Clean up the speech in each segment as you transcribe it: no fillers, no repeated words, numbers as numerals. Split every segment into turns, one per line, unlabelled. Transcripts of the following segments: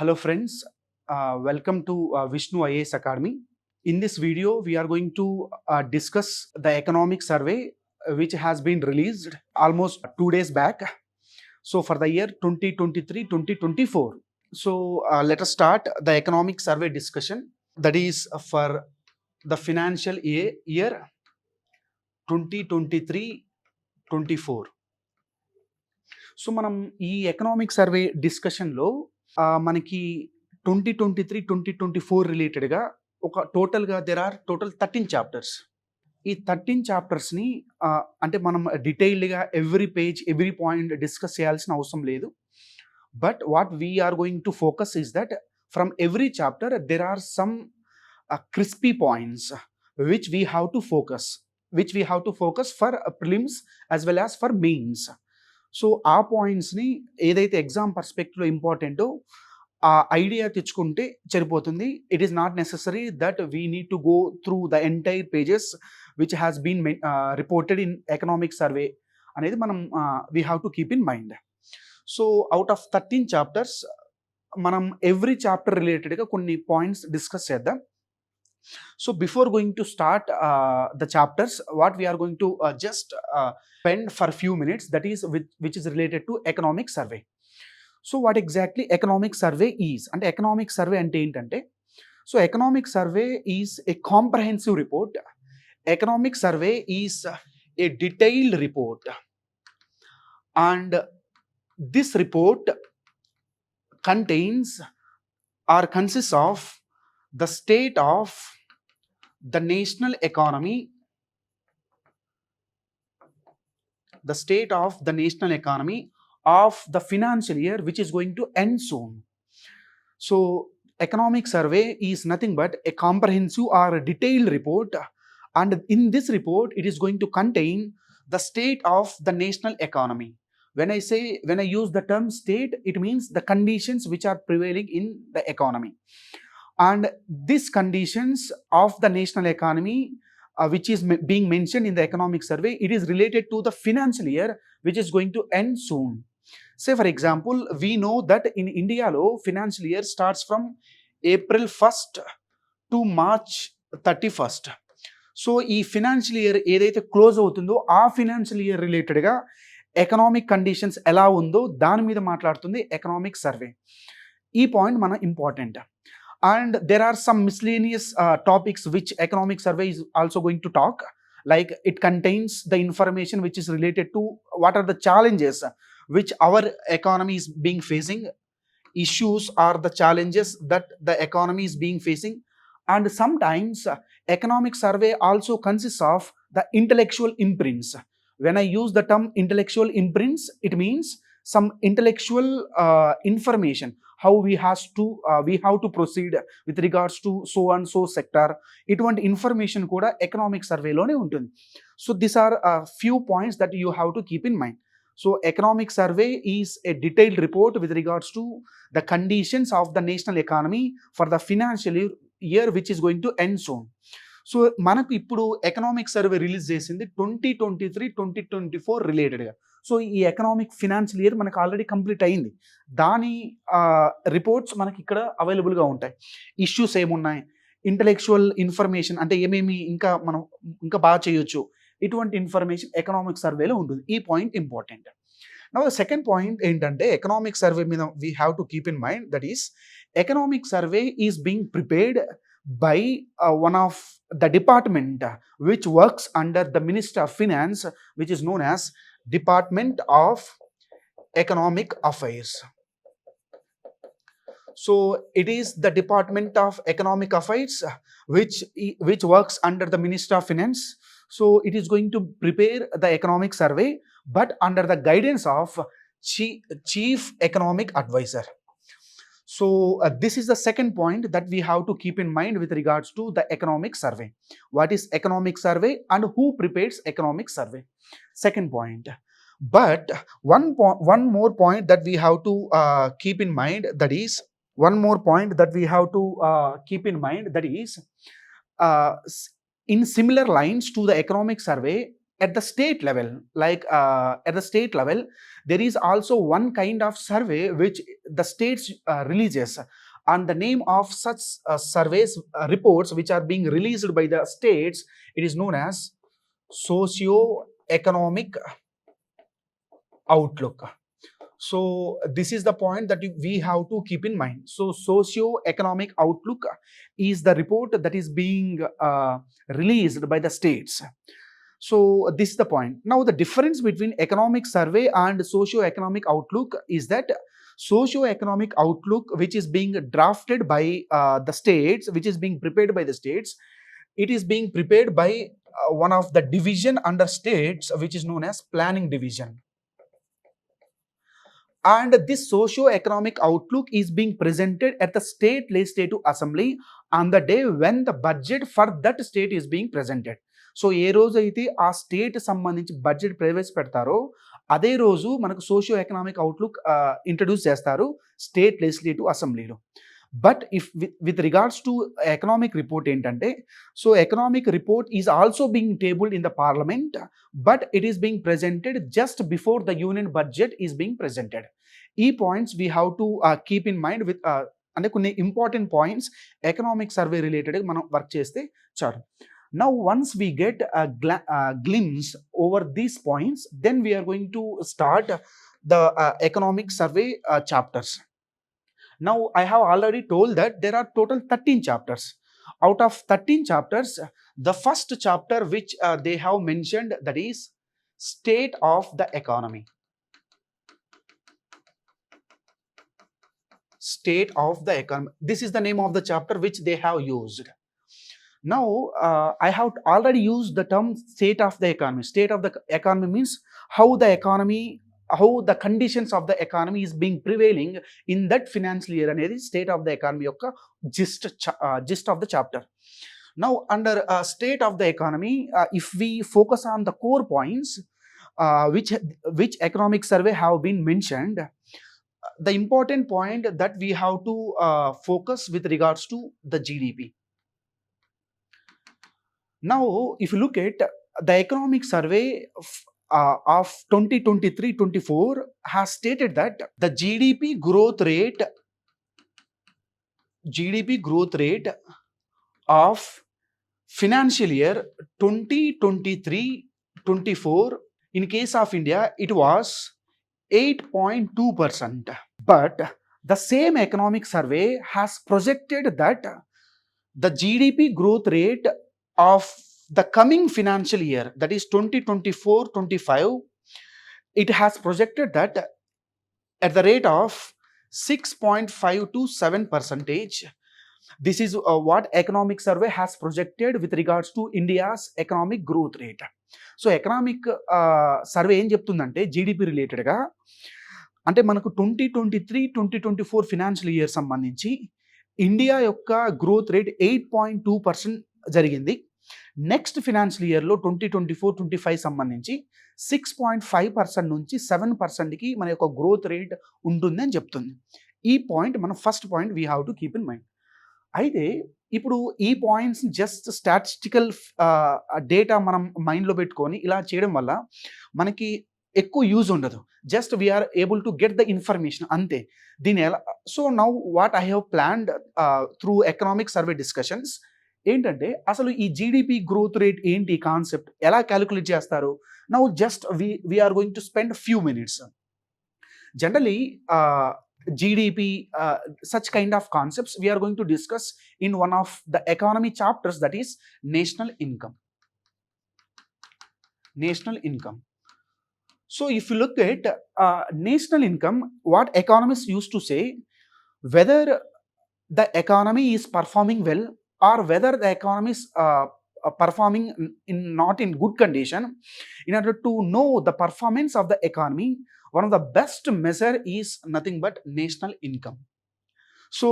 Hello friends, welcome to Vishnu IAS Academy. In this video, we are going to discuss the economic survey which has been released almost 2 days back. So for the year 2023-2024. So let us start the economic survey discussion. That is for the financial year 2023-24. So మనం ఈ economic survey డిస్కషన్లో మనకి 2023-2024 రిలేటెడ్గా ఒక టోటల్గా total 13 chapters. ఈ 13 చాప్టర్స్ని అంటే మనం డీటెయిల్డ్గా every page every point discuss చేయాల్సిన అవసరం లేదు. But what we're going to focus is that from every chapter there are some crispy points which we have to focus for prelims as well as for mains. So ఆ పాయింట్స్ని ఏదైతే exam పర్స్పెక్టివ్లో ఇంపార్టెంటో ఆ idea తెచ్చుకుంటే సరిపోతుంది. It is not necessary that we need to go through the entire pages which has been reported in economic survey అనేది మనం we have to keep in mind. So out of 13 chapters మనం every chapter రిలేటెడ్గా కొన్ని points discuss చేద్దాం. So before going to start the chapters, what we are going to just spend for a few minutes, that is which is related to economic survey. So what exactly economic survey is? And economic survey ante entante, so economic survey is a comprehensive report. Economic survey is a detailed report, and this report contains or consists of the state of the national economy, of the financial year which is going to end soon. So economic survey is nothing but a comprehensive or a detailed report, and in this report it is going to contain the state of the national economy. When I use the term state, it means the conditions which are prevailing in the economy. And these conditions of the national economy which is being mentioned in the economic survey, it is related to the financial year which is going to end soon. Say for example, we know that in India lo financial year starts from April 1st to March 31st. So ee financial year edaithe close avutundo aa financial year related ga economic conditions ela undo dani meeda maatladutundi economic survey. Ee point mana important. And there are some miscellaneous topics which economic survey is also going to talk, like it contains the information which is related to what are the challenges which our economy is being facing, issues or the challenges that the economy is being facing. And sometimes economic survey also consists of the intellectual imprints. When I use the term intellectual imprints, it means some intellectual information, how we have to proceed with regards to so and so sector. Iటువంటి information కూడా economic survey లోనే ఉంటుంది. So these are a few points that you have to keep in mind. So economic survey is a detailed report with regards to the conditions of the national economy for the financial year which is going to end soon. So మనకు ఇప్పుడు economic survey release చేసింది 2023-2024 రిలేటెడ్గా. So ఈ economic financial year మనకు already complete అయింది. దాని reports మనకి ఇక్కడ అవైలబుల్గా ఉంటాయి. ఇష్యూస్ ఏమున్నాయి, ఇంటలెక్చువల్ ఇన్ఫర్మేషన్ అంటే ఏమేమి మనం ఇంకా బాగా చేయొచ్చు, ఇటువంటి ఇన్ఫర్మేషన్ ఎకనామిక్ సర్వేలో ఉంటుంది. ఈ point important. Now the second point ఏంటంటే ఎకనామిక్ సర్వే మీద we have to keep in mind, that is economic survey is being prepared by one of the department which works under the Minister of Finance, which is known as Department of Economic Affairs. So it is the Department of Economic Affairs which works under the Minister of Finance. So it is going to prepare the economic survey, but under the guidance of Chief Economic Advisor. So this is the second point that we have to keep in mind with regards to the economic survey. What is economic survey and who prepares economic survey? Second point. But one more point that we have to keep in mind, that is in similar lines to the economic survey, at the state level, at the state level, there is also one kind of survey which the states releases, and the name of such surveys reports which are being released by the states, it is known as socio-economic outlook. So this is the point that we have to keep in mind. So socio-economic outlook is the report that is being released by the states. So this is the point. Now the difference between economic survey and socio-economic outlook is that socio-economic outlook, which is being drafted by the states, which is being prepared by the states, it is being prepared by one of the division under states, which is known as planning division. And this socio-economic outlook is being presented at the state legislative assembly on the day when the budget for that state is being presented. So ఏ రోజు అయితే ఆ state సంబంధించి budget ప్రవేశపెడతారో అదే రోజు మనకు socio economic outlook introduce చేస్తారు state legislative అసెంబ్లీలో. But if with regards to economic report ఏంటంటే, so economic report is also being tabled in the parliament, but it is being presented just before the union budget is being presented. ఈ points we have to keep in mind with అంటే కొన్ని important points economic survey related మనం work చేస్తే చాలు. Now, once we get a glimpse over these points, then we are going to start the economic survey chapters. Now, I have already told that there are total 13 chapters. Out of 13 chapters, the first chapter which they have mentioned, that is state of the economy. State of the economy. This is the name of the chapter which they have used. Now, I have already used the term state of the economy. State of the economy means how the conditions of the economy is being prevailing in that financial year అనేది state of the economy యొక్క gist of the chapter. Now, under state of the economy, if we focus on the core points which economic survey have been mentioned, the important point that we have to focus with regards to the GDP. Now, if you look at the economic survey of 2023-24 has stated that the GDP growth rate of financial year 2023-24 in case of India, it was 8.2%. But the same economic survey has projected that the GDP growth rate of the coming financial year, that is 2024-25, it has projected that at the rate of 6.5 to 7%. This is what economic survey has projected with regards to India's economic growth rate. So economic survey ఏం చెప్తుందంటే GDP రిలేటెడ్గా, అంటే మనకు 2023-2024 financial year సంబంధించి India యొక్క growth rate 8.2% జరిగింది. Next financial ఇయర్లో 2024-25 సంబంధించి 6.5% నుంచి 7%కి మన యొక్క గ్రోత్ రేట్ ఉంటుంది అని చెప్తుంది. ఈ పాయింట్ మనం first point we have to keep in mind. అయితే ఇప్పుడు ఈ పాయింట్స్ జస్ట్ స్టాటిస్టికల్ డేటా మనం మైండ్లో పెట్టుకొని ఇలా చేయడం వల్ల మనకి ఎక్కువ యూజ్ ఉండదు. Just we're able to get the information అంతే. దీని ఎలా, so now what I have planned through economic survey discussions ఏంటంటే, అసలు ఈ జీడిపి గ్రోత్ రేట్ ఏంటి, కాన్సెప్ట్ ఎలా క్యాలిక్యులేట్ చేస్తారు. Now just we're going to spend few minutes. Generally GDP, such kind of concepts we are going to discuss in one of the economy chapters, that is national income. National income. So if you look at national income, what economists used to say, whether the economy is performing well or whether the economy is performing not in good condition, in order to know the performance of the economy, one of the best measure is nothing but national income. So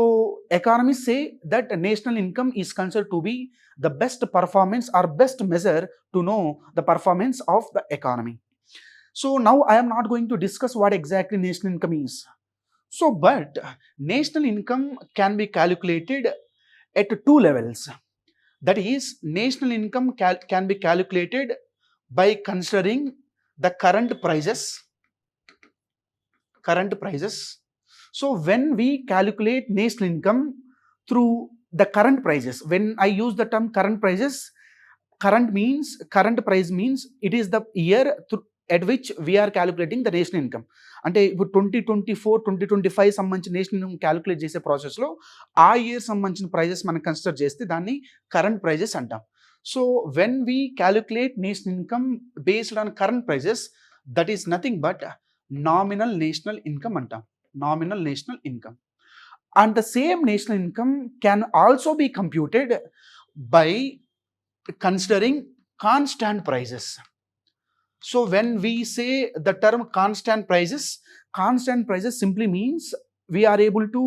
economists say that national income is considered to be the best performance or best measure to know the performance of the economy. So now I am not going to discuss what exactly national income is. So but national income can be calculated at two levels. That is, national income can be calculated by considering the current prices. So when we calculate national income through the current prices, when I use the term current prices, current price means it is the year at which we are calculating the national income. అంటే ఇప్పుడు 2024-2025 సంబంధించిన national income calculate చేసే ప్రాసెస్లో ఆ year సంబంధించిన prices మనం consider చేస్తే దాన్ని కరెంట్ ప్రైజెస్ అంటాం. So when we calculate national income based on current prices, that is nothing but nominal national income అంటాం. Nominal national income. And the same national income can also be computed by considering constant prices. So when we say the term constant prices simply means we are able to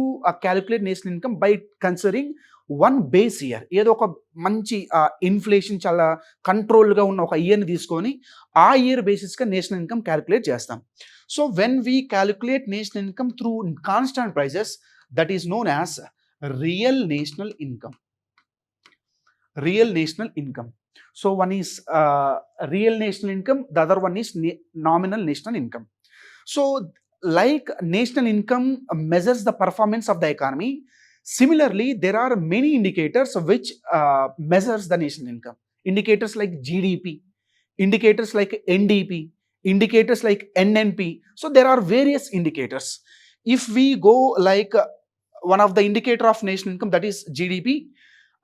calculate national income by considering one base year. ఏదో ఒక మంచి inflation చాలా కంట్రోల్గా ఉన్న ఒక ఇయర్ని తీసుకొని ఆ year బేసిస్గా నేషనల్ ఇన్కమ్ క్యాలిక్యులేట్ చేస్తాం. So when we calculate national income through constant prices, that is known as real national income. Real national income. So one is real national income, the other one is nominal national income. So like national income measures the performance of the economy, similarly there are many indicators which measures the national income. Indicators like GDP, indicators like NDP, indicators like NNP. So there are various indicators. If we go like one of the indicator of national income, that is GDP,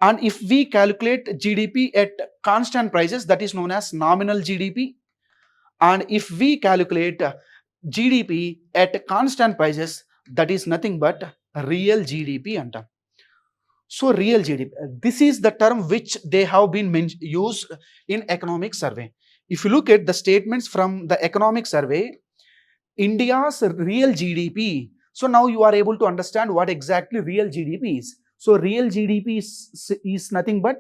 and if we calculate GDP at constant prices, that is known as nominal GDP, and if we calculate GDP at constant prices, that is nothing but real GDP anta. So real GDP, this is the term which they have been used in economic survey. If you look at the statements from the economic survey, India's real GDP. So now you are able to understand what exactly real GDP is. So real GDP is nothing but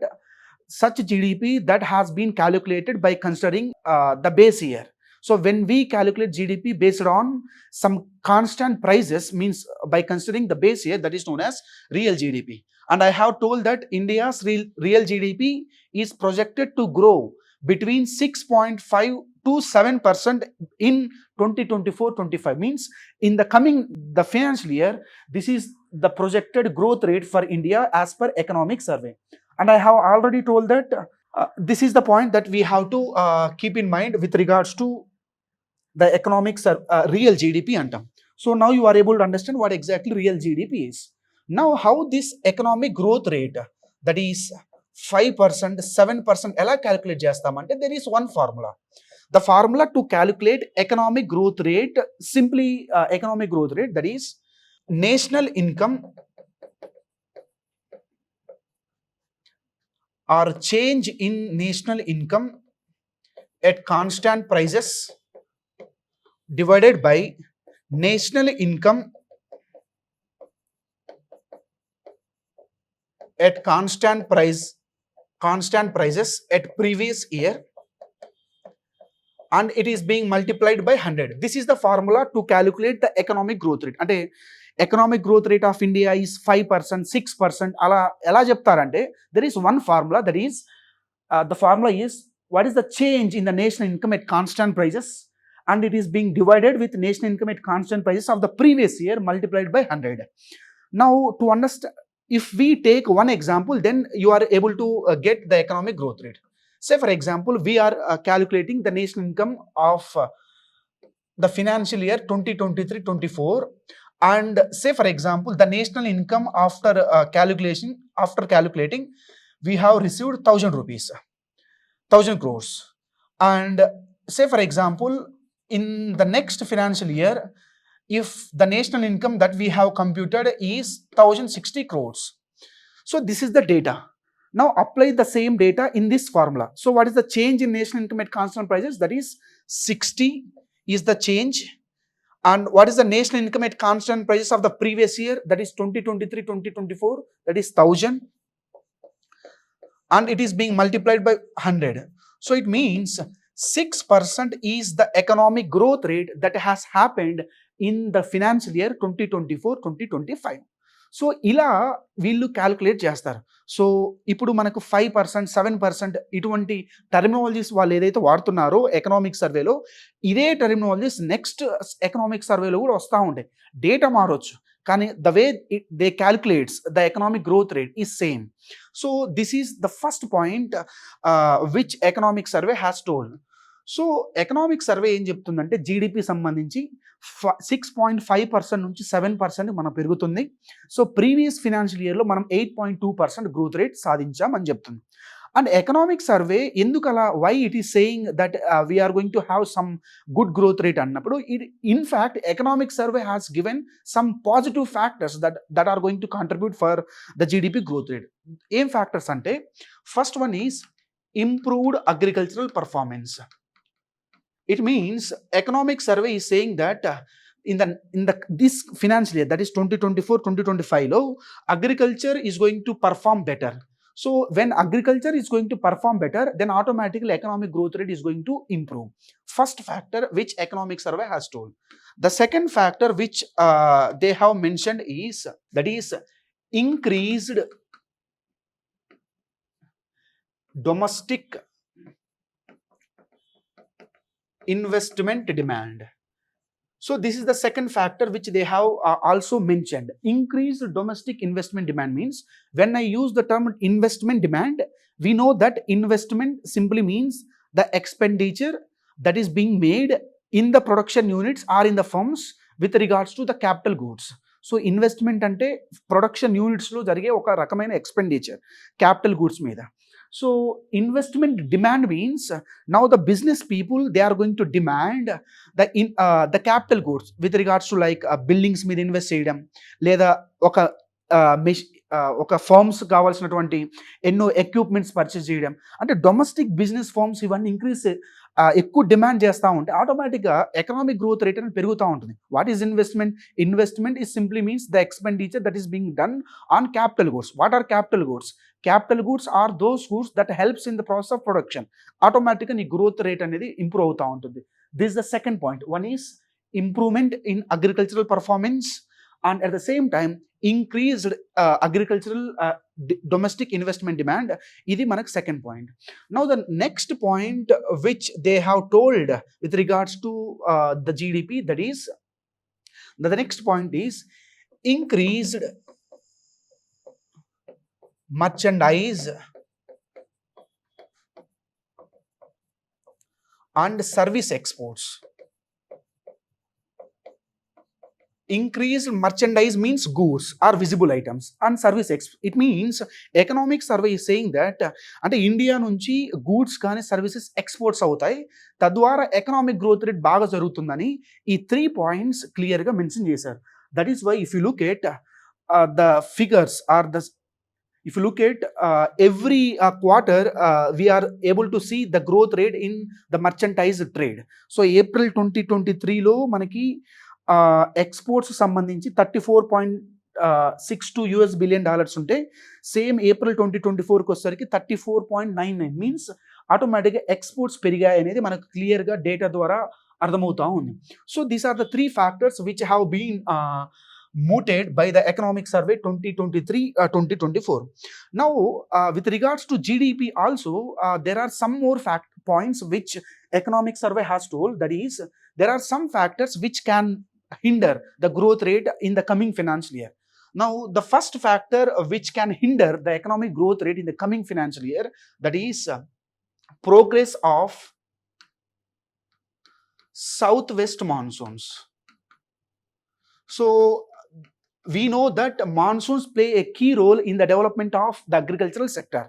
such GDP that has been calculated by considering the base year. So when we calculate GDP based on some constant prices, means by considering the base year, that is known as real GDP. And I have told that India's real GDP is projected to grow between 6.5 to 7% in 2024-25. Means in the financial year, this is the projected growth rate for India as per economic survey. And I have already told that this is the point that we have to keep in mind with regards to the economic real GDP antam. So now you are able to understand what exactly real GDP is. Now how this economic growth rate, that is 5%, 7% ఎలా calculate చేస్తామంటే there is one formula. The formula to calculate economic growth rate, simply economic growth rate, that is national income or change in national income at constant prices divided by national income at constant prices at previous year, and it is being multiplied by 100. This is the formula to calculate the economic growth rate. అంటే economic growth rate of India is 5%, 6%. అలా ఎలా చెప్తారంటే there is one formula, that is the formula is what is the change in the national income at constant prices, and it is being divided with national income at constant prices of the previous year multiplied by 100. Now to understand, if we take one example, then you are able to get the economic growth rate. Say for example, we are calculating the national income of the financial year 2023-24, and say for example the national income after calculating we have received 1,000 rupees, 1,000 crores, and say for example in the next financial year, if the national income that we have computed is 1,060 crores. So this is the data. Now apply the same data in this formula. So what is the change in national income at constant prices? That is 60 is the change. And what is the national income at constant prices of the previous year? That is 2023-2024. That is 1,000. And it is being multiplied by 100. So it means 6% is the economic growth rate that has happened in the financial year 2024-2025. So ఇలా వీళ్ళు calculate చేస్తారు. So ఇప్పుడు మనకు 5%, 7% ఇటువంటి terminologies వాళ్ళు ఏదైతే వాడుతున్నారో economic సర్వేలో, ఇదే టర్మినాలజీస్ నెక్స్ట్ ఎకనామిక్ సర్వేలో కూడా వస్తూ ఉంటాయి. డేటా మారొచ్చు, కానీ the way they calculates the economic growth rate is same. So this is the first point which economic survey has told. So economic survey ఏం చెప్తుందంటే జీడిపి సంబంధించి 6.5% నుంచి 7% మనం పెరుగుతుంది. సో ప్రీవియస్ ఫినాన్షియల్ ఇయర్లో మనం 8.2% గ్రోత్ రేట్ సాధించామని చెప్తుంది. అండ్ ఎకనామిక్ సర్వే ఎందుకు అలా, why it is saying that we're going to have some good growth rate అన్నప్పుడు, ఇది in fact economic survey has given some positive factors that are going to contribute for the GDP growth rate. ఏం factors అంటే, first one is improved agricultural performance. It means economic survey is saying that in this financial year, that is 2024-2025 lo, agriculture is going to perform better. So when agriculture is going to perform better, then automatically economic growth rate is going to improve. First factor which economic survey has told. The second factor which they have mentioned is, that is increased domestic investment demand. So this is the second factor which they have also mentioned. Increased domestic investment demand means, when I use the term investment demand, we know that investment simply means the expenditure that is being made in the production units or in the firms with regards to the capital goods. So investment ante production units lo jarige oka rakamaina expenditure capital goods meeda. So investment demand means now the business people, they are going to demand the capital goods with regards to like buildings మీద invest చేయడం, లేదా ఒక firms కావాల్సినటువంటి ఎన్నో equipments purchase చేయడం. అంటే domestic business firms ఇవన్నీ increase ఎక్కువ డిమాండ్ చేస్తూ ఉంటే ఆటోమేటిక్గా ఎకనామిక్ గ్రోత్ రేట్ అనేది పెరుగుతూ ఉంటుంది. What is investment? Investment is simply means the expenditure that is being done on capital goods. What are capital goods? Capital goods are those goods that helps in the process of production. Automatically నీ growth rate అనేది improve అవుతూ ఉంటుంది. This is the second point. One is improvement in agricultural performance, and at the same time increased agricultural domestic investment demand. ఇది మనకు second point. Now the next point which they have told with regards to the GDP, that is the next point is increased merchandise and service exports. Increased merchandise means goods or visible items, and service exports. It means economic survey is saying that అంటే India నుంచి goods కానీ services exports అవుతాయి, తద్వారా economic growth rate బాగా జరుగుతుందని ఈ 3 points క్లియర్గా mention చేశారు. That is why if you look at the figures are the if you look at every quarter, we are able to see the growth rate in the merchandise trade. So April 2023 లో మనకి exports సంబంధించి $34.62 billion ఉంటే, same April 2024కి వచ్చేసరికి 34.99 means ఆటోమేటిక్గా exports పెరిగాయి అనేది మనకు క్లియర్గా డేటా ద్వారా అర్థమవుతా ఉంది. So these are the 3 factors which have been mooted by the economic survey 2023-2024. Now with regards to GDP also, there are some more points which economic survey has told. That is, there are some factors which can hinder the growth rate in the coming financial year. Now the first factor which can hinder the economic growth rate in the coming financial year, that is progress of southwest monsoons. So we know that monsoons play a key role in the development of the agricultural sector.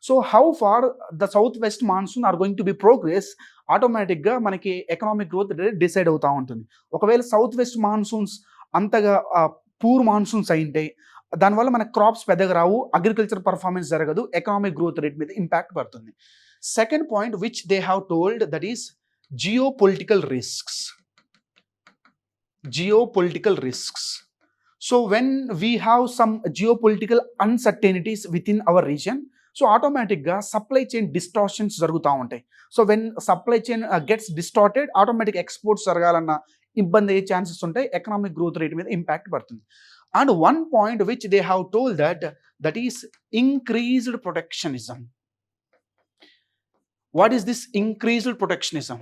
So how far the southwest monsoon are going to be progress, ఆటోమేటిక్గా మనకి economic growth rate decide అవుతూ ఉంటుంది. ఒకవేళ south west monsoons అంతగా poor monsoons అయింటే దానివల్ల మనకు crops పెద్దగా రావు, agriculture performance జరగదు, ఎకనామిక్ గ్రోత్ రేట్ మీద ఇంపాక్ట్ పడుతుంది. Second point which they have told, that is geopolitical risks. Geopolitical risks. So when we have some geopolitical uncertainties within our region, so automatically supply chain distortions జరుగుతూ ఉంటాయి. So when supply chain gets distorted, automatic exports జరగాలన్న ఇబ్బంది అయ్యే chances ఉంటాయి, economic growth rate మీద impact పడుతుంది. And one point which they have told that is increased protectionism. What is this increased protectionism?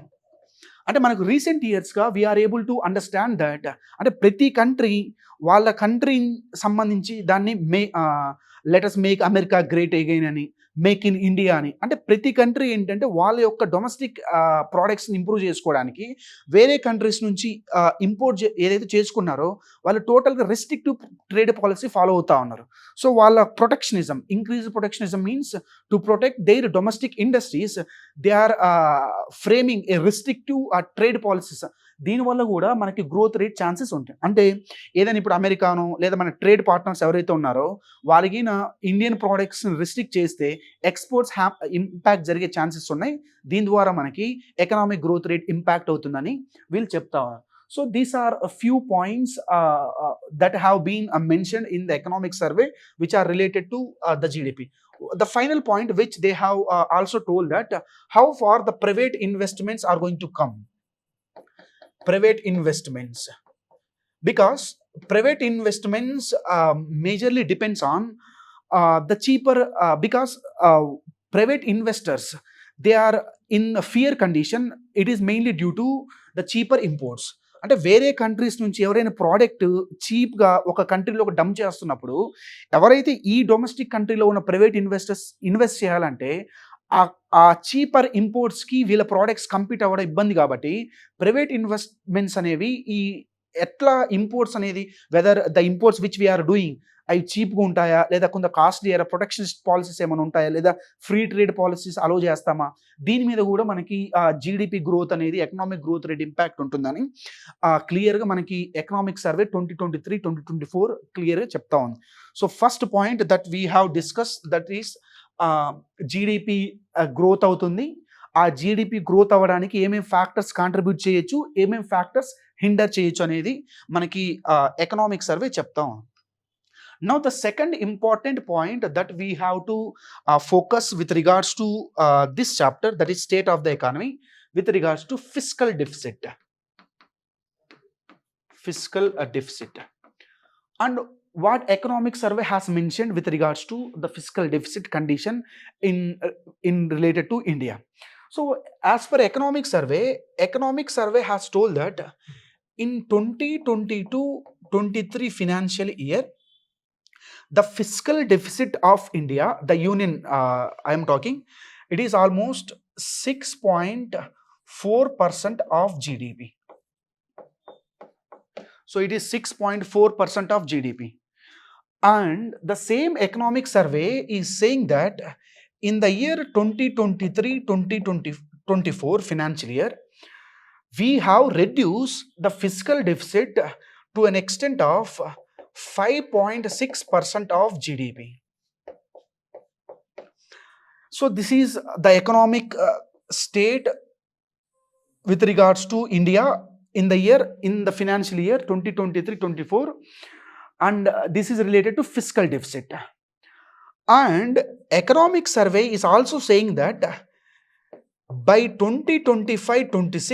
అంటే మనకు recent ఇయర్స్గా we're able to understand that అంటే ప్రతి కంట్రీ వాళ్ళ కంట్రీ సంబంధించి దాన్ని let's make America great again అని, మేక్ ఇన్ ఇండియా అని, అంటే ప్రతి కంట్రీ ఏంటంటే వాళ్ళ యొక్క డొమెస్టిక్ ప్రోడక్ట్స్ని ఇంప్రూవ్ చేసుకోవడానికి వేరే కంట్రీస్ నుంచి ఇంపోర్ట్ ఏదైతే చేసుకున్నారో వాళ్ళు టోటల్గా రెస్ట్రిక్టివ్ ట్రేడ్ పాలసీ ఫాలో అవుతా ఉన్నారు. సో వాళ్ళ protectionism, increase protectionism means to protect their domestic industries, they are framing a restrictive trade policies. దీనివల్ల కూడా మనకి గ్రోత్ రేట్ ఛాన్సెస్ ఉంటాయి. అంటే ఏదైనా ఇప్పుడు అమెరికానో లేదా మన ట్రేడ్ పార్ట్నర్స్ ఎవరైతే ఉన్నారో వాళ్ళకి ఇండియన్ ప్రోడక్ట్స్ని రిస్ట్రిక్ట్ చేస్తే ఎక్స్పోర్ట్స్ ఇంపాక్ట్ జరిగే ఛాన్సెస్ ఉన్నాయి. దీని ద్వారా మనకి ఎకనామిక్ గ్రోత్ రేట్ ఇంపాక్ట్ అవుతుందని వీళ్ళు చెప్తా ఉన్నారు. So these are a few points that have been mentioned in the economic survey which are related to the GDP. The final point which they have also told that how far the private investments are going to come. Private investments, because private investments majorly depends on the cheaper because private investors, they are in a fear condition. It is mainly due to the cheaper imports. అంటే వేరే countries నుంచి ఎవరైనా product చీప్గా ఒక కంట్రీలో ఒక dump చేస్తున్నప్పుడు ఎవరైతే ఈ డొమెస్టిక్ కంట్రీలో ఉన్న ప్రైవేట్ ఇన్వెస్టర్స్ ఇన్వెస్ట్ చేయాలంటే ఆ చీపర్ ఇంపోర్ట్స్కి వీళ్ళ ప్రోడక్ట్స్ కంపీట్ అవ్వడం ఇబ్బంది. కాబట్టి ప్రైవేట్ ఇన్వెస్ట్మెంట్స్ అనేవి ఈ ఎట్లా ఇంపోర్ట్స్ అనేది whether the imports which we are doing అవి చీప్గా ఉంటాయా లేదా కొంత కాస్ట్లీ ప్రొటెక్షనిస్ట్ పాలసీస్ ఏమైనా ఉంటాయా లేదా ఫ్రీ ట్రేడ్ పాలసీస్ అలో చేస్తామా, దీని మీద కూడా మనకి జీడిపి గ్రోత్ అనేది ఎకనామిక్ గ్రోత్ రేట్ ఇంపాక్ట్ ఉంటుందని క్లియర్గా మనకి ఎకనామిక్ సర్వే 2023-2024 క్లియర్గా చెప్తా ఉంది. So first point that we have discuss that is GDP growth అవుతుంది. ఆ జీడిపి గ్రోత్ అవ్వడానికి ఏమేమి ఫ్యాక్టర్స్ కాంట్రిబ్యూట్ చేయొచ్చు, ఏమేమి ఫ్యాక్టర్స్ హిండర్ చేయొచ్చు అనేది మనకి ఎకనామిక్ సర్వే చెప్తాం. Now the second important point that we have to focus with regards to this chapter, that is state of the economy, with regards to fiscal deficit. Fiscal deficit. And what economic survey has mentioned with regards to the fiscal deficit condition in related to India. So as per economic survey has told that in 2022-23 financial year, the fiscal deficit of India, the union I am talking, it is almost 6.4% of GDP. So it is 6.4% of GDP. And the same economic survey is saying that in the year 2023-2024 financial year, we have reduced the fiscal deficit to an extent of 5.6% of GDP. So this is the economic state with regards to India in the financial year 2023-24, and this is related to fiscal deficit. And economic survey is also saying that by 2025-26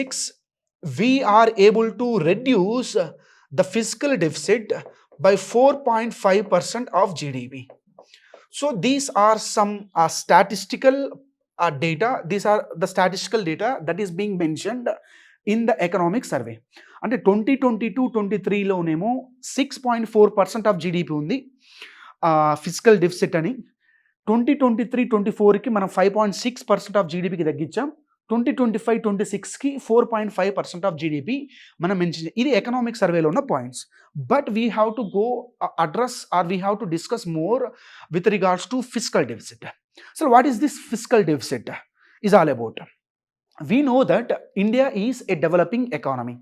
we are able to reduce the fiscal deficit by 4.5% of GDP. So these are some statistical data. These are the statistical data that is being mentioned in the economic survey. అంటే 2022-23లోనేమో 6.4% of GDP ఉంది fiscal deficit అని. 2023-24కి మనం 5.6% of జీడిపికి తగ్గించాం. 2025-26కి 4.5% of GDP మనం మెన్షన్. ఇది ఎకనామిక్ సర్వేలో ఉన్న points. But we have to go address or we have to discuss more with regards to fiscal deficit. So what is this fiscal deficit is all about? We know that India is a developing economy.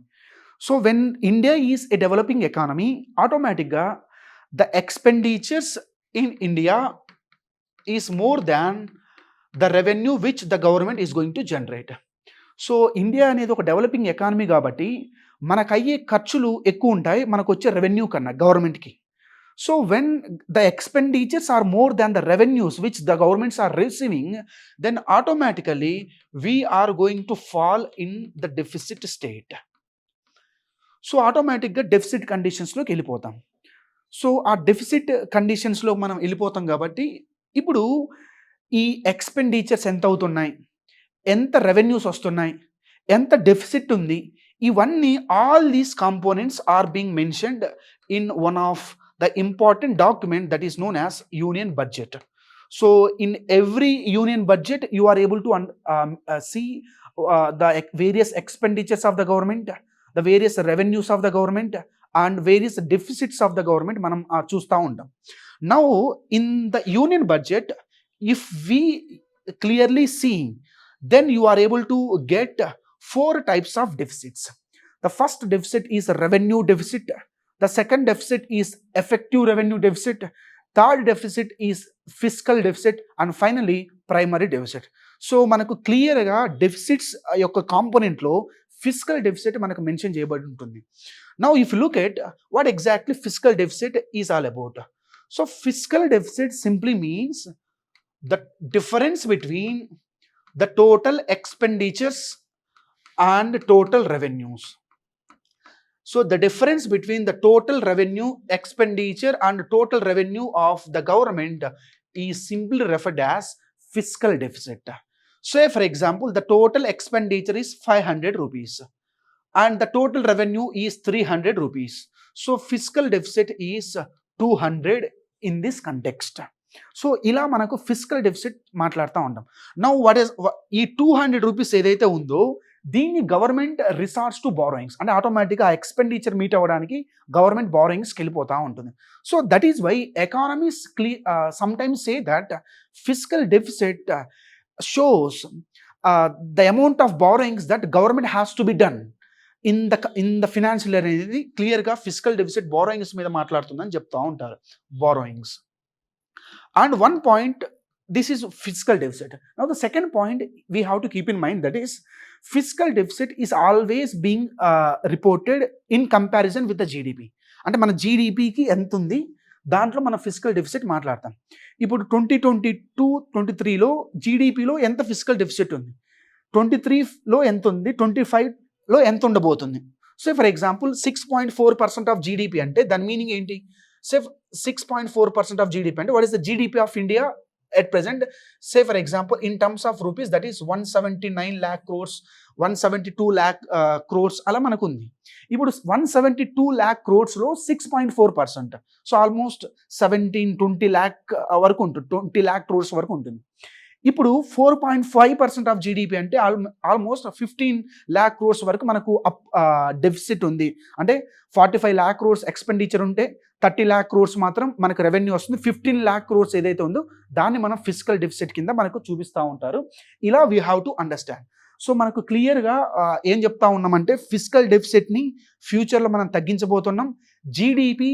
So when India is a developing economy, ఆటోమేటిక్గా the expenditures in India is more than the revenue which the government is going to generate. So India అనేది ఒక developing economy కాబట్టి మనకు అయ్యే ఖర్చులు ఎక్కువ ఉంటాయి మనకు వచ్చే రెవెన్యూ కన్నా గవర్నమెంట్కి. So when the expenditures are more than the revenues which the governments are receiving, then automatically we are going to fall in the deficit state. So ఆటోమేటిక్గా డెఫిసిట్ కండిషన్స్లోకి వెళ్ళిపోతాం. సో ఆ డెఫిసిట్ కండిషన్స్లో మనం వెళ్ళిపోతాం కాబట్టి ఇప్పుడు ఈ ఎక్స్పెండిచర్స్ ఎంత అవుతున్నాయి, ఎంత రెవెన్యూస్ వస్తున్నాయి, ఎంత డెఫిసిట్ ఉంది, ఇవన్నీ all these components are being mentioned in one of the important document that is known as union budget. So in every union budget you are able to see the various expenditures of the government, the various revenues of the government and various deficits of the government మనం చూస్తూ ఉంటాం. Now in the union budget if we clearly see, then you are able to get 4 types of deficits. The first deficit is revenue deficit, the second deficit is effective revenue deficit, third deficit is fiscal deficit and finally primary deficit. So మనకు క్లియర్గా deficits యొక్క కాంపోనెంట్లో physical deficit మనకు mention చేయబడి ఉంటుంది. Now if you look at what exactly physical deficit is all about. So physical deficit simply means the difference between the total expenditures and total revenues. So the difference between the total revenue expenditure and total revenue of the government is simply referred as fiscal deficit. Say for example the total expenditure is 500 rupees and the total revenue is 300 rupees. So fiscal deficit is 200 in this context. So ఇలా మనకు physical deficit మాట్లాడుతూ ఉంటాం. Now what is ఈ 200 rupees ఏదైతే ఉందో దీన్ని government resorts to borrowings, అంటే ఆటోమేటిక్గా ఆ ఎక్స్పెండిచర్ మీట్ అవ్వడానికి గవర్నమెంట్ బారోయింగ్స్కి వెళ్ళిపోతూ ఉంటుంది. So that is why economies sometimes say that fiscal deficit shows the amount of borrowings that government has to be done in the financial year అనేది క్లియర్గా fiscal deficit borrowings మీద మాట్లాడుతుందని చెప్తూ ఉంటారు. Borrowings and one point, this is fiscal deficit. Now the second point we have to keep in mind, that is fiscal deficit is always being reported in comparison with the GDP. అంటే మన జీడిపికి ఎంత ఉంది దాంట్లో మన physical deficit మాట్లాడతాం. ఇప్పుడు 2022-23లో జీడిపిలో ఎంత ఫిజికల్ డెఫిసిట్ ఉంది, 23లో ఎంత ఉంది, 25లో ఎంత ఉండబోతుంది. So for example 6.4% of GDP అంటే దాని మీనింగ్ ఏంటి? Say 6.4% of GDP and what is the GDP of India at present? Say for example in terms of rupees, that is 179 lakh crores, 172 lakh crores అలా మనకు ఉంది. ఇప్పుడు 172 lakh crores లో 6.4%, so almost 17-20 lakh వరకు ఉంటుంది, 20 lakh crores వరకు ఉంటుంది. ఇప్పుడు 4.5% ఆఫ్ జీడిపి అంటే ఆల్మోస్ట్ 15 lakh crores వరకు మనకు డెఫిసిట్ ఉంది. అంటే 45 lakh crores ఎక్స్పెండిచర్ ఉంటే 30 lakh crores మాత్రం మనకు రెవెన్యూ వస్తుంది. 15 lakh crores ఏదైతే ఉందో దాన్ని మనం ఫిజికల్ డెఫిసిట్ కింద మనకు చూపిస్తూ ఉంటారు. ఇలా we have to understand. So మనకు క్లియర్గా ఏం చెప్తా ఉన్నామంటే ఫిజికల్ డెఫిసిట్ని ఫ్యూచర్లో మనం తగ్గించబోతున్నాం. జీడిపి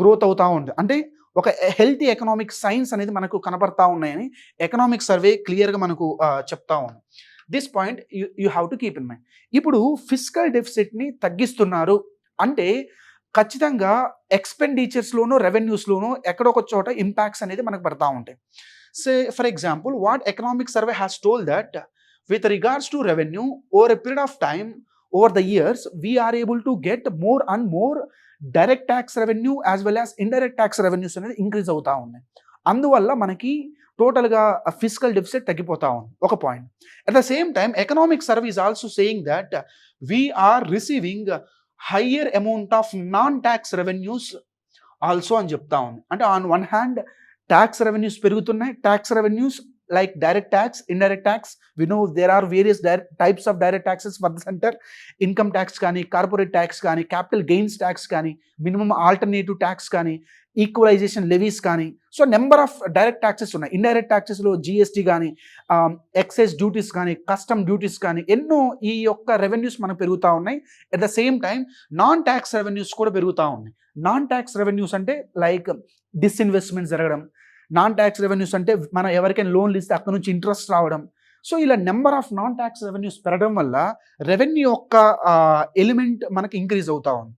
గ్రోత్ అవుతూ ఉంది, అంటే ఒక హెల్తీ ఎకనామిక్ సైన్స్ అనేది మనకు కనపడతా ఉన్నాయని ఎకనామిక్ సర్వే క్లియర్గా మనకు చెప్తా ఉంది. This point you have to keep in mind. ఇప్పుడు ఫిజికల్ డెఫిసిట్ని తగ్గిస్తున్నారు అంటే ఖచ్చితంగా ఎక్స్పెండిచర్స్లోనూ రెవెన్యూస్లోనూ ఎక్కడొక చోట ఇంపాక్ట్స్ అనేది మనకు పడతా ఉంటాయి. Say for example what economic survey has told that with regards to revenue over a period of time, over the years we are able to get more and more direct tax revenue as well as indirect tax revenues అనేది increase అవుతా ఉన్నాయి. అందువల్ల మనకి టోటల్గా physical deficit తగ్గిపోతా ఉంది, ఒక point. At the same time economic survey is also saying that we are receiving higher amount of non tax revenues also అని చెప్తా ఉంది. అంటే on one hand tax revenues పెరుగుతున్నాయి, tax revenues like direct tax, indirect tax. We know there are various types of direct taxes for the center. Income tax కానీ, corporate tax కానీ, capital gains tax కానీ, minimum alternative tax కానీ, equalisation levies కానీ. So number of direct taxes ఉన్నాయి. Indirect ట్యాక్సెస్లో GST కానీ, excise duties కానీ, custom duties కానీ, ఎన్నో ఈ యొక్క రెవెన్యూస్ మనకు పెరుగుతూ ఉన్నాయి. At the same time non tax revenues కూడా పెరుగుతూ ఉన్నాయి. నాన్ ట్యాక్స్ రెవెన్యూస్ అంటే లైక్ డిస్ఇన్వెస్ట్మెంట్ జరగడం, నాన్ ట్యాక్స్ రెవెన్యూస్ అంటే మనం ఎవరికైనా లోన్లు ఇస్తే అక్కడ నుంచి ఇంట్రెస్ట్ రావడం. సో ఇలా number of non tax revenues పెరగడం వల్ల రెవెన్యూ యొక్క ఎలిమెంట్ మనకి ఇంక్రీజ్ అవుతా ఉంది.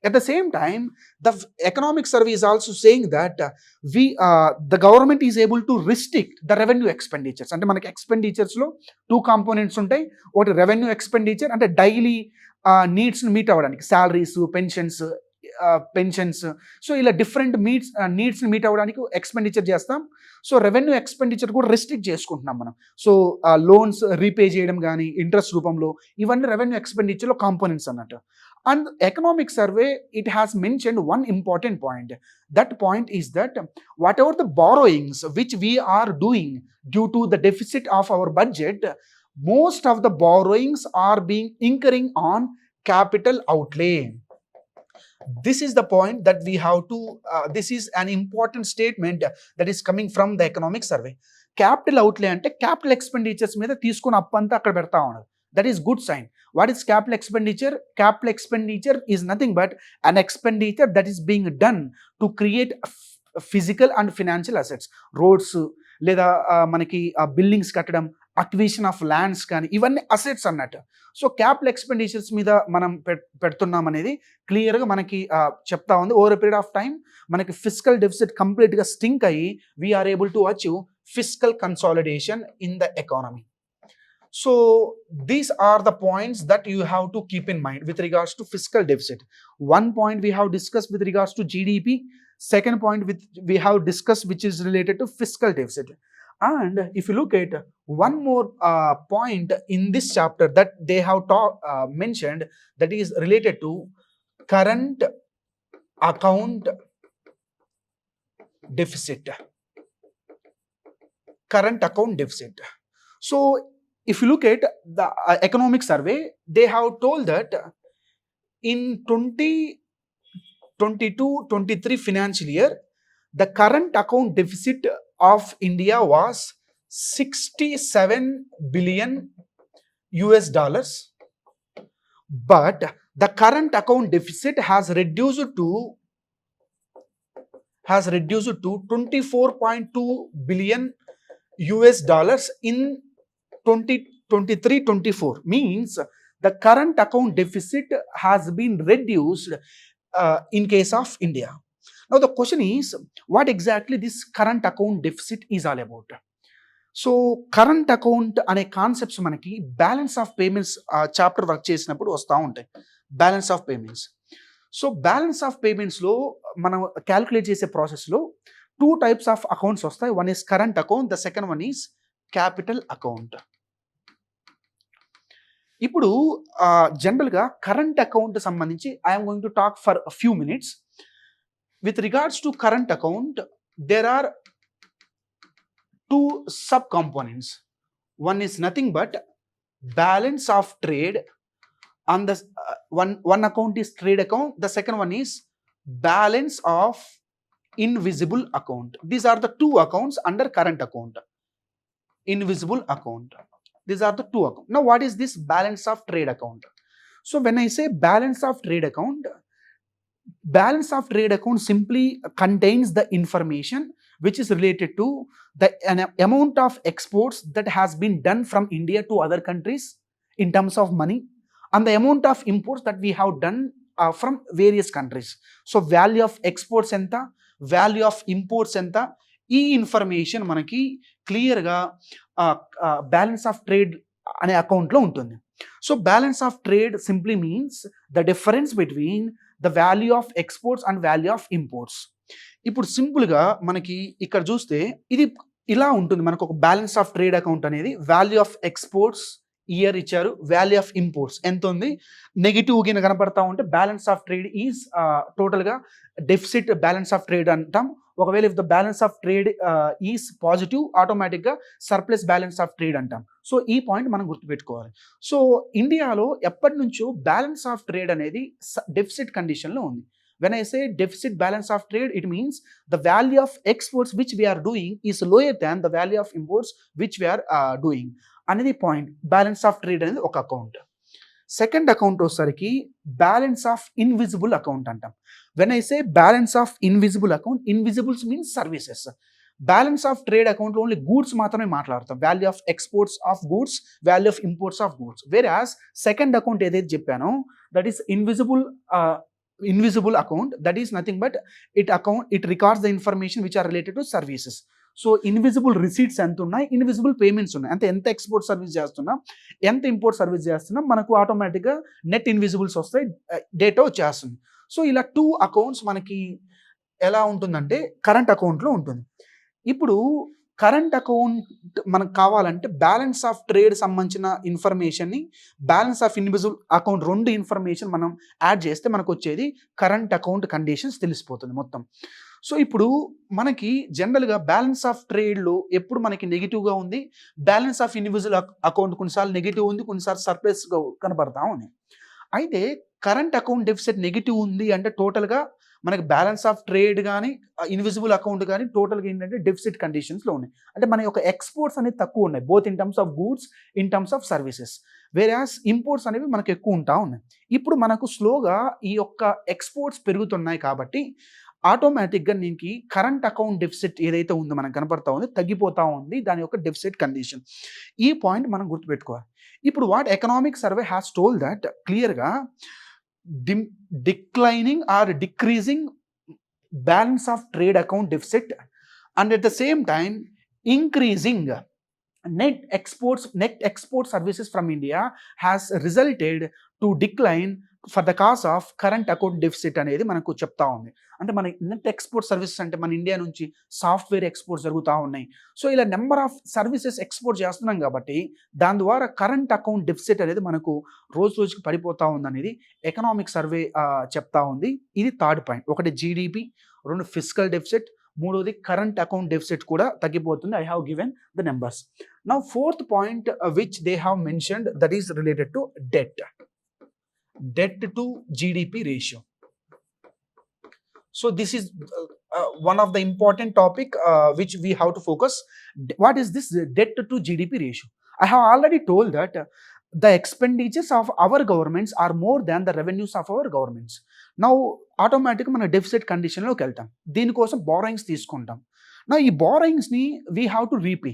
At the same time, the economic survey is also saying that the government is able to restrict the revenue expenditures. అంటే మనకి ఎక్స్పెండిచర్స్లో 2 కాంపోనెంట్స్ ఉంటాయి. ఒకటి రెవెన్యూ ఎక్స్పెండిచర్ అంటే డైలీ నీడ్స్ని మీట్ అవ్వడానికి, శాలరీస్, పెన్షన్స్ పెన్షన్స్, సో ఇలా డిఫరెంట్ నీడ్స్ని మీట్ అవ్వడానికి expenditure చేస్తాం. So revenue expenditure కూడా రెస్ట్రిక్ట్ చేసుకుంటున్నాం మనం. సో లోన్స్ రీపే చేయడం కానీ ఇంట్రెస్ట్ రూపంలో, ఇవన్నీ రెవెన్యూ ఎక్స్పెండిచర్లో కాంపోనెంట్స్ అన్నట్టు. And economic survey it has mentioned one important point. That point is that whatever the borrowings which we are doing due to the deficit of our budget, most of the borrowings are being incurring on capital outlay. This is the point that we have to, this is an important statement that is coming from the economic survey. Capital outlay ante capital expenditures మీద తీసుకున్న అప్పంతా అక్కడ పెడతా ఉన్నారు. That is good sign. What is capital expenditure? Capital expenditure is nothing but an expenditure that is being done to create physical and financial assets. Roads లేదా మనకి buildings కట్టడం, acquisition of lands కానీ, ఇవన్నీ అసెట్స్ అన్నట్టు. So capital expenditures మీద మనం పెడుతున్నాం అనేది క్లియర్గా మనకి చెప్తా ఉంది. Over a period of time మనకి ఫిస్కల్ డెఫిసిట్ కంప్లీట్గా స్టింక్ అయ్యి we are able to achieve fiscal consolidation in the economy. So these are the points that you have to keep in mind with regards to fiscal deficit. One point we have discussed with regards to GDP. Second point we have discussed which is related to fiscal deficit. And if you look at one more point in this chapter that they have mentioned, that is related to current account deficit. Current account deficit. So if you look at the economic survey, they have told that in 2022-23 financial year, the current account deficit of India was $67 billion, but the current account deficit has reduced to 24.2 billion in 2023-24. Means the current account deficit has been reduced in case of India. Now the question is, what exactly this current account deficit is all about? So current account అనే concepts మనకి balance of payments chapter work చేసినప్పుడు వస్తూ ఉంటాయి. Balance of payments. So balance of పేమెంట్స్లో మనం calculate చేసే ప్రాసెస్లో 2 types of accounts వస్తాయి. One is current account, the second one is capital account. ఇప్పుడు జనరల్గా కరెంట్ అకౌంట్ సంబంధించి I'm going to talk for few minutes. With regards to current account, there are 2 sub-components. One is nothing but balance of trade, and the one account is trade account. The second one is balance of invisible account. These are the 2 accounts under current account. Invisible account. These are the 2 accounts. Now, what is this balance of trade account? So, when I say balance of trade account simply contains the information which is related to the amount of exports that has been done from India to other countries in terms of money, and the amount of imports that we have done from various countries. So value of exports enta, value of imports enta, ఈ information మనకి క్లియర్గా balance of trade అనే అకౌంట్లో ఉంటుంది. So balance of trade simply means the difference between the value of exports and value of imports. ఇప్పుడు సింపుల్గా మనకి ఇక్కడ చూస్తే ఇది ఇలా ఉంటుంది. మనకు ఒక బ్యాలెన్స్ ఆఫ్ ట్రేడ్ అకౌంట్ అనేది వాల్యూ ఆఫ్ ఎక్స్పోర్ట్స్ ఇయర్ ఇచ్చారు, వాల్యూ ఆఫ్ ఇంపోర్ట్స్ ఎంత ఉంది, నెగిటివ్ గిన కనపడతా ఉంటే బ్యాలెన్స్ ఆఫ్ ట్రేడ్ ఈజ్ టోటల్గా డెఫిసిట్ బ్యాలెన్స్ ఆఫ్ ట్రేడ్ అంటాం. ఒకవేళ if the balance of trade is positive, ఆటోమేటిక్గా సర్ప్లస్ బ్యాలెన్స్ ఆఫ్ ట్రేడ్ అంటాం. సో ఈ పాయింట్ మనం గుర్తుపెట్టుకోవాలి. సో ఇండియాలో ఎప్పటి నుంచో బ్యాలెన్స్ ఆఫ్ ట్రేడ్ అనేది డెఫిసిట్ కండిషన్లో ఉంది. When I say deficit balance of trade, it means the value of exports which we are doing is lower than the value of imports which we are doing. అనేది point. Balance of trade అనేది ఒక account. Second account వచ్చేసరికి balance of invisible account అంటాం. When I say balance of invisible account, invisibles means services. Balance of trade అకౌంట్లో only goods మాత్రమే మాట్లాడతాం. Value of exports of goods, value of imports of goods. Whereas second account ఏదైతే చెప్పానో that is invisible account, that is nothing but it records the information which are related to services. So invisible receipts ఎంత ఉన్నాయి, invisible payments ఉన్నాయి, అంటే ఎంత export service చేస్తున్నాం, ఎంత import service చేస్తున్నాం, మనకు ఆటోమేటిక్గా నెట్ ఇన్విజిబుల్స్ వస్తాయి, డేటా వచ్చేస్తుంది. సో ఇలా 2 అకౌంట్స్ మనకి ఎలా ఉంటుందంటే కరెంట్ అకౌంట్లో ఉంటుంది. ఇప్పుడు కరెంట్ అకౌంట్ మనకు కావాలంటే బ్యాలెన్స్ ఆఫ్ ట్రేడ్ సంబంధించిన ఇన్ఫర్మేషన్ని, balance of invisible account 2 information మనం యాడ్ చేస్తే మనకు వచ్చేది కరెంట్ అకౌంట్ కండిషన్స్ తెలిసిపోతుంది మొత్తం. సో ఇప్పుడు మనకి జనరల్గా బ్యాలెన్స్ ఆఫ్ ట్రేడ్లో ఎప్పుడు మనకి నెగిటివ్గా ఉంది, బ్యాలెన్స్ ఆఫ్ ఇన్విజిబుల్ అకౌంట్ కొన్నిసార్లు నెగిటివ్ ఉంది, కొన్నిసార్లు సర్ప్లస్గా కనబడతా ఉంది. అయితే కరెంట్ అకౌంట్ డెఫిసిట్ నెగిటివ్ ఉంది అంటే టోటల్గా మనకి బ్యాలెన్స్ ఆఫ్ ట్రేడ్ కానీ ఇన్విజిబుల్ అకౌంట్ కానీ టోటల్గా ఏంటంటే డెఫిసిట్ కండిషన్స్లో ఉన్నాయి. అంటే మన యొక్క ఎక్స్పోర్ట్స్ అనేవి తక్కువ ఉన్నాయి, both in terms of goods, in terms of services. వేరాస్ imports అనేవి మనకు ఎక్కువ ఉంటా ఉన్నాయి. ఇప్పుడు మనకు స్లోగా ఈ యొక్క ఎక్స్పోర్ట్స్ పెరుగుతున్నాయి కాబట్టి ఆటోమేటిక్గా దీనికి కరెంట్ అకౌంట్ డెఫిసిట్ ఏదైతే ఉందో మనకు కనపడతా ఉంది తగ్గిపోతూ ఉంది, దాని యొక్క డెఫిసిట్ కండిషన్. ఈ పాయింట్ మనం గుర్తుపెట్టుకోవాలి. ఇప్పుడు what economic survey has told that క్లియర్గా declining or decreasing balance of trade account deficit, and at the same time increasing net export services from India has resulted to decline for the cause of current account deficit అనేది మనకు చెప్తా ఉంది. అంటే మన net export services అంటే మన India నుంచి software exports జరుగుతూ ఉన్నాయి. సో ఇలా నెంబర్ ఆఫ్ సర్వీసెస్ ఎక్స్పోర్ట్ చేస్తున్నాం కాబట్టి దాని ద్వారా కరెంట్ అకౌంట్ డెఫిసిట్ అనేది మనకు రోజుకి పడిపోతూ ఉంది అనేది ఎకనామిక్ సర్వే చెప్తా ఉంది. ఇది థర్డ్ పాయింట్. ఒకటి జీడిపి, 2 ఫిస్కల్ డెఫిసిట్, 3వది కరెంట్ అకౌంట్ డెఫిసిట్ కూడా తగ్గిపోతుంది. I have given the numbers. Now fourth point which they have mentioned that is related to debt to GDP ratio. So this is one of the important topic which we have to focus. What is this debt to GDP ratio? I have already told that the expenditures of our governments are more than the revenues of our governments. Now automatically మన deficit కండిషన్లోకి వెళ్తాం. దీనికోసం borrowings తీసుకుంటాం. నా ఈ బారోయింగ్స్ని we have to repay.